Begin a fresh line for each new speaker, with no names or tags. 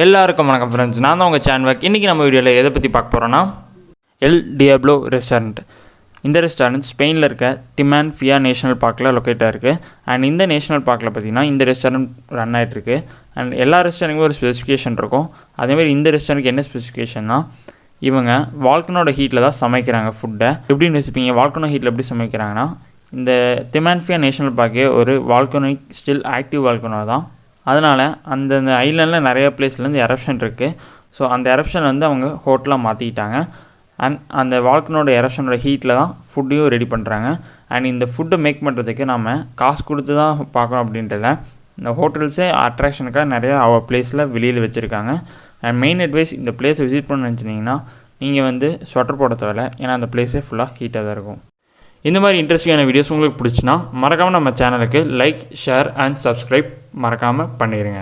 எல்லாருக்கும் வணக்கம் ஃப்ரெண்ட்ஸ், நான் தான் உங்கள் சேன்வக். இன்றைக்கி நம்ம வீடியோவில் எதை பற்றி பார்க்க போகிறோன்னா எல் டியப்ளோ ரெஸ்டாரண்ட். இந்த ரெஸ்டாரண்ட் ஸ்பெயினில் இருக்க டிமான்ஃபியா நேஷனல் பார்க்கில் லொக்கேட்டாக இருக்குது. அண்ட் இந்த நேஷனல் பார்க்கில் பார்த்திங்கன்னா இந்த ரெஸ்டாரண்ட் ரன் ஆகிட்டுருக்கு. அண்ட் எல்லா ரெஸ்டாரண்ட்டுக்கும் ஒரு ஸ்பெசிஃபிகேஷன் இருக்கும். அதேமாதிரி இந்த ரெஸ்டாரண்ட்டுக்கு என்ன ஸ்பெசிஃபிகேஷன்னா, இவங்க வால்கனோட ஹீட்டில் தான் சமைக்கிறாங்க ஃபுட்டை. எப்படின்னு வச்சுப்பீங்க, வால்கனோ ஹீட்டில் எப்படி சமைக்கிறாங்கன்னா, இந்த டிமான்ஃபியா நேஷனல் பார்க்கே ஒரு வால்கனோனிக் ஸ்டில் ஆக்டிவ் வால்கனோ தான். அதனால் அந்தந்த ஐலண்டில் நிறைய பிளேஸ்லேருந்து எரப்ஷன் இருக்குது. ஸோ அந்த எரப்ஷன் வந்து அவங்க ஹோட்டலாக மாற்றிக்கிட்டாங்க. அண்ட் அந்த வால்கனோட எரப்ஷனோட ஹீட்டில் தான் ஃபுட்டையும் ரெடி பண்ணுறாங்க. அண்ட் இந்த ஃபுட்டை மேக் பண்ணுறதுக்கு நம்ம காசு கொடுத்து தான் பார்க்கணும் அப்படின்றத இந்த ஹோட்டல்ஸே அட்ராக்ஷனுக்காக நிறையா பிளேஸில் வெளியில் வச்சுருக்காங்க. அண்ட் மெயின் அட்வைஸ், இந்த பிளேஸை விசிட் பண்ண நினச்சிட்டிங்கன்னா நீங்கள் வந்து ஸ்வெட்டர் போட தேவையில்ல, ஏன்னா அந்த பிளேஸே ஃபுல்லாக ஹீட்டாக தான் இருக்கும். இந்த மாதிரி இன்ட்ரெஸ்டிங்கான வீடியோஸ் உங்களுக்கு பிடிச்சின்னா மறக்காமல் நம்ம சேனலுக்கு லைக், ஷேர் அண்ட் சப்ஸ்கிரைப் மறக்காமல் பண்ணிடுங்க.